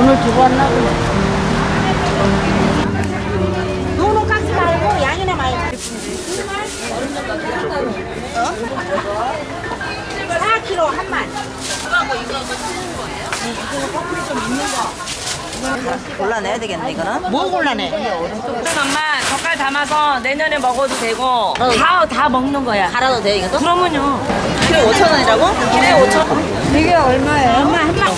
오늘 두고 왔나 보네. 노노 깎지 말고 양이나 많이. 4kg 한 만. 골라내야 되겠네 이거는. 뭐 골라내? 엄마 젓갈 담아서 내년에 먹어도 되고 다 먹는 거야. 갈아도 돼 이것도? 그러면요. 키로 5,000원이라고? 키로에 5,000원. 이게 얼마예요? 엄마 한 만.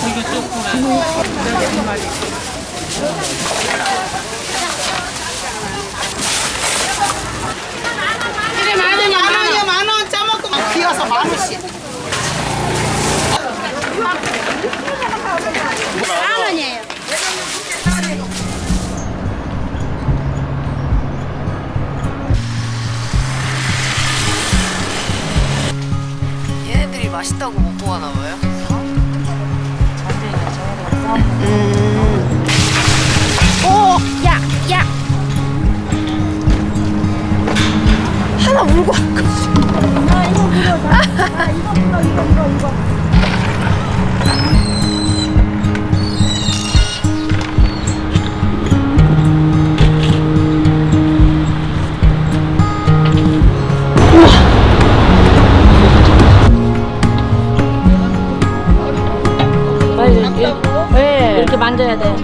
이래 만원이요 만원 짜먹고 막 비어서 만원씩. 4원이에요. 얘네들이 맛있다고 먹고 가나 봐요. 오, 야, 야. 하나 물고 한 거지. 이거 물어, 이거. 이렇게 만져야 돼.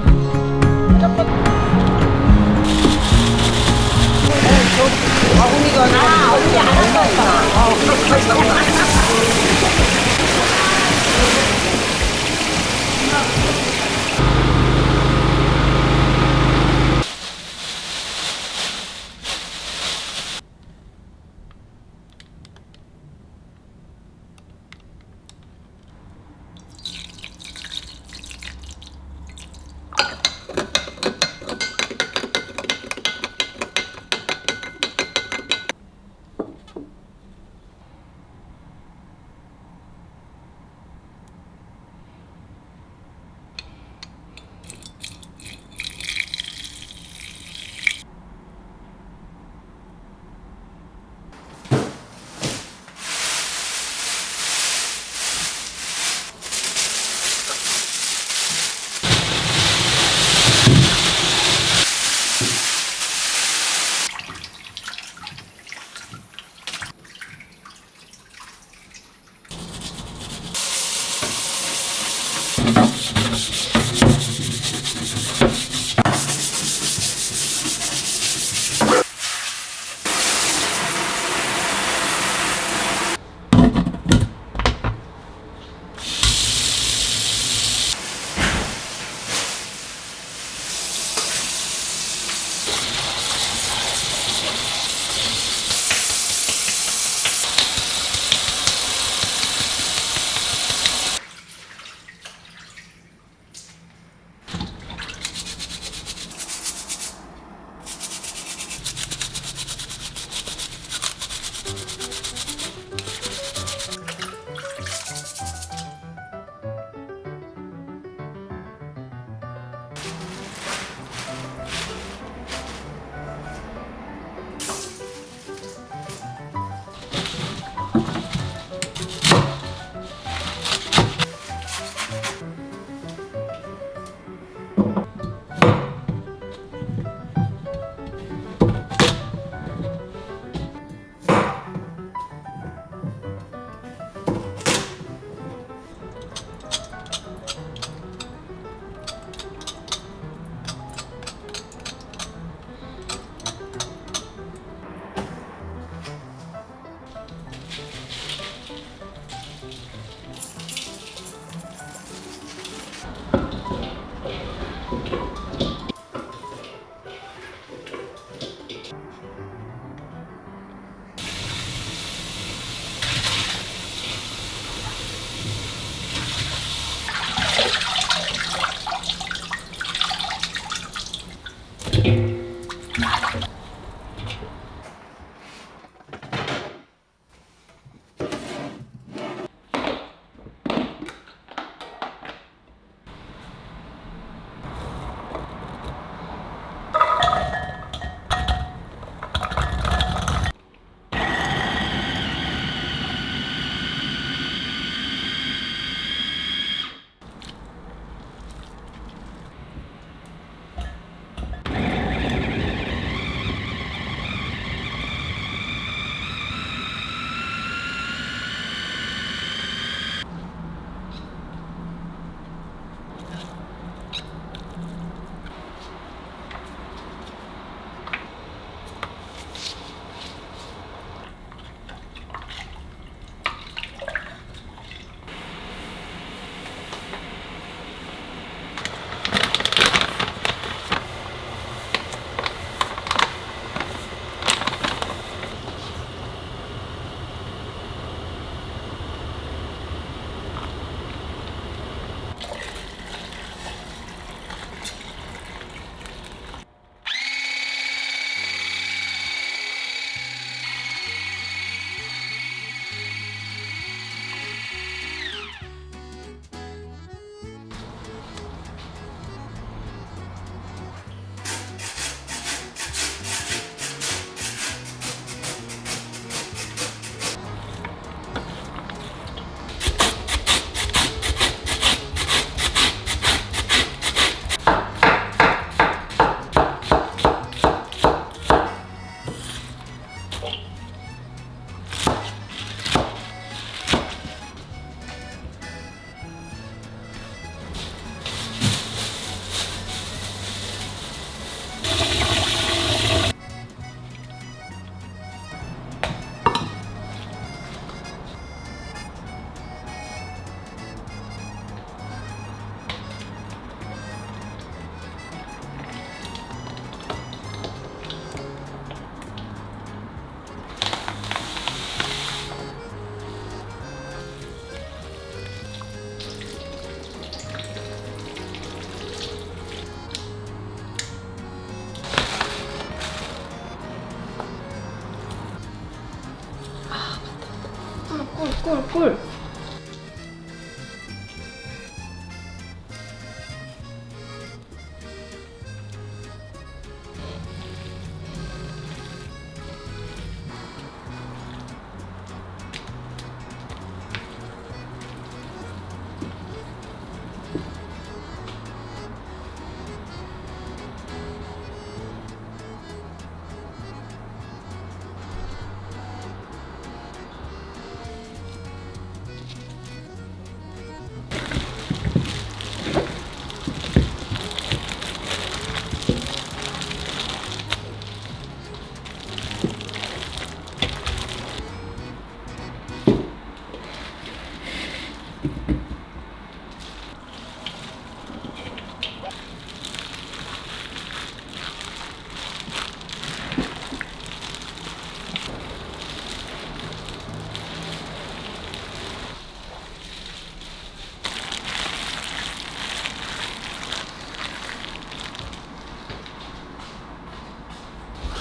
꿀.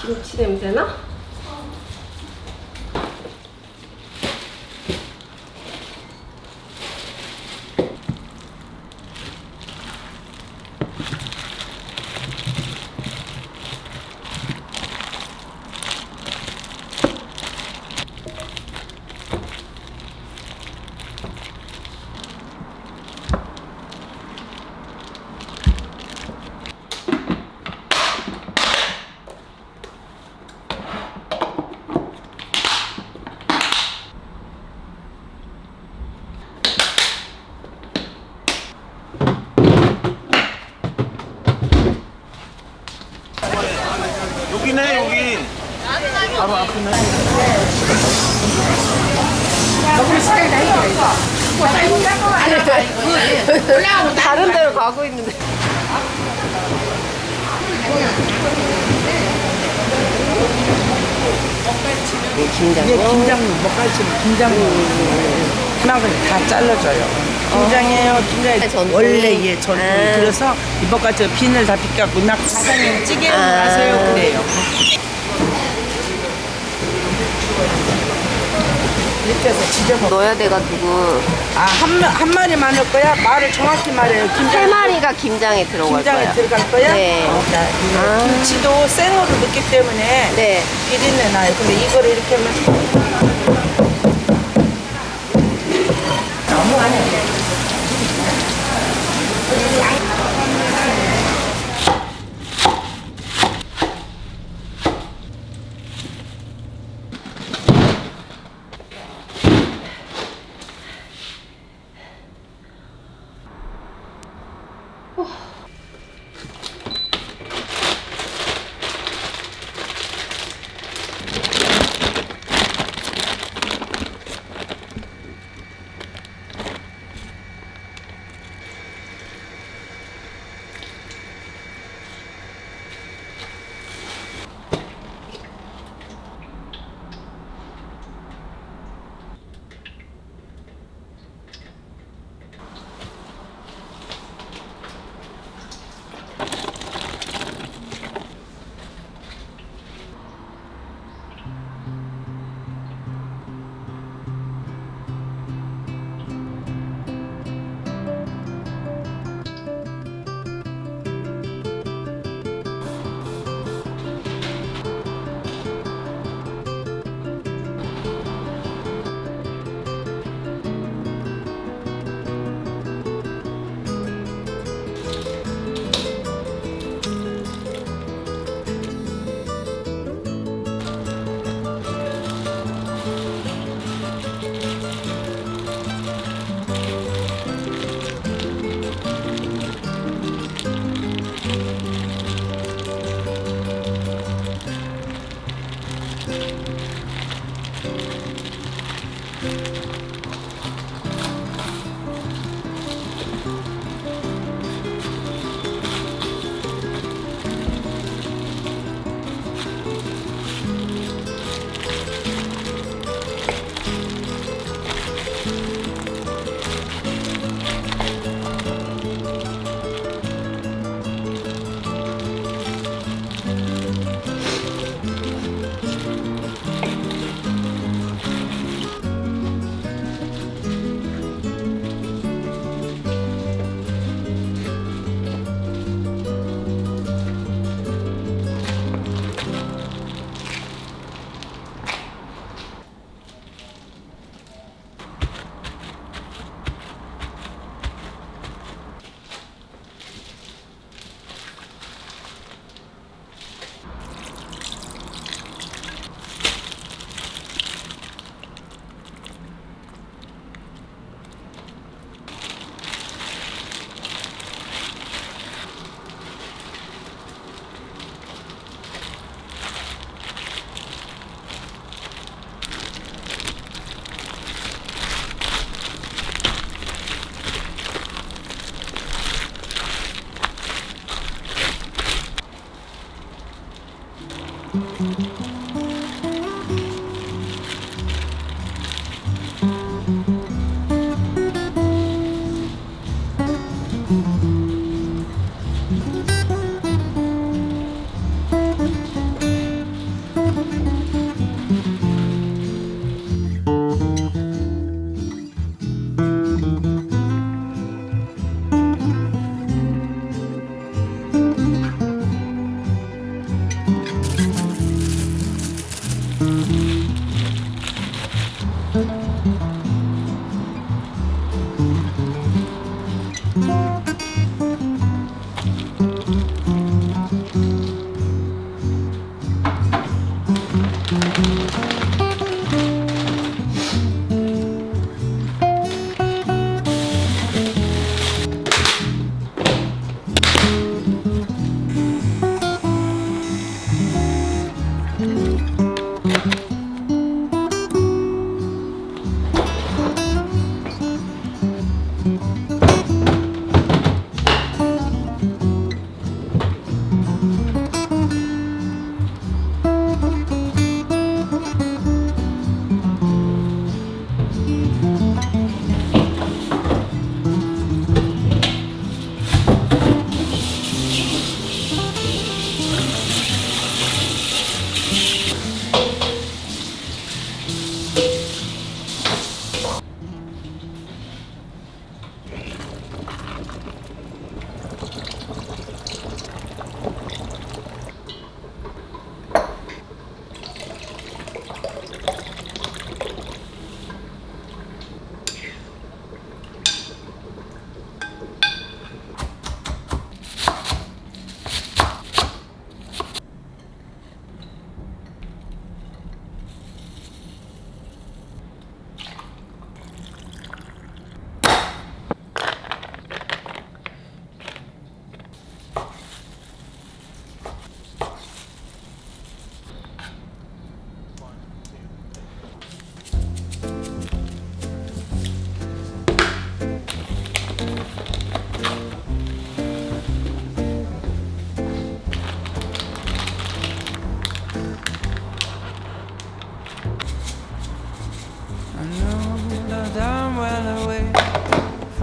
김치 냄새나? 여기네 여기. 바로 앞이네. 다른 데로 가고 있는데. 김장 먹갈치는 김장 하나를 다 잘라줘요. 김장이에요. 김장 원래 예 전통이 그래서 이 먹갈치 비늘 다 빗갖고 막 사장님 찌개 하세요 그래요. 이렇게 해서 지져서 넣어야 돼가지고 한 마리만 할 거야? 말을 정확히 말해요. 김장 3마리가 김장에 들어갈 김장에 거야. 들어갈 거야? 네. 자, 이거 김치도 생으로 넣기 때문에 네. 비린내 나요. 근데 이거를 이렇게 하면 너무 안 해.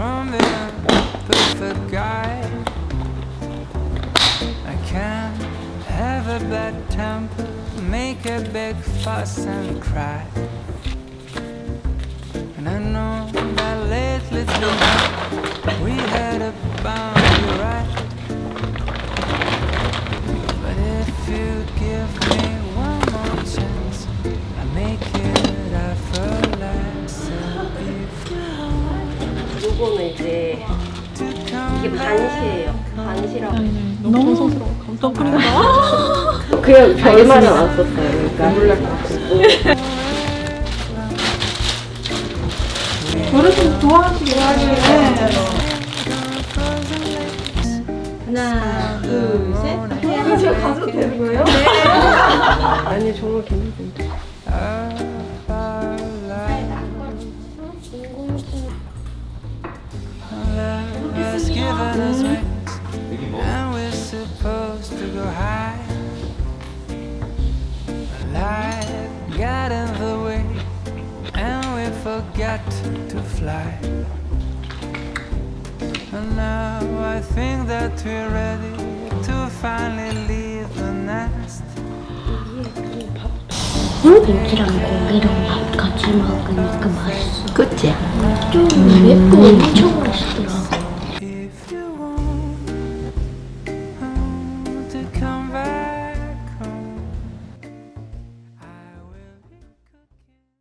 from the perfect guy. I can't have a bad temper, make a big fuss and cry. And I know that lately tonight we had a boundary right. But if you give me one more chance, I make it effortless. 요거는 이제 To come 이게 반시예요. 반시라고. 너무 감동적이다. 그냥 별말은 안 썼어요. 그러니까. 어르신 좋아하시긴 하네. 하나, 둘, 셋. 제가 가져도 되는 거예요? 네. 아니 정말 괜찮은데. Love has given us wings, and we're supposed to go high. Life got in the way, and we forgot to fly. And now I think that we're ready to finally leave the nest. 김치랑 고기랑 밥 같이 먹으니까 맛있어. 그치? 좀 맵고 엄청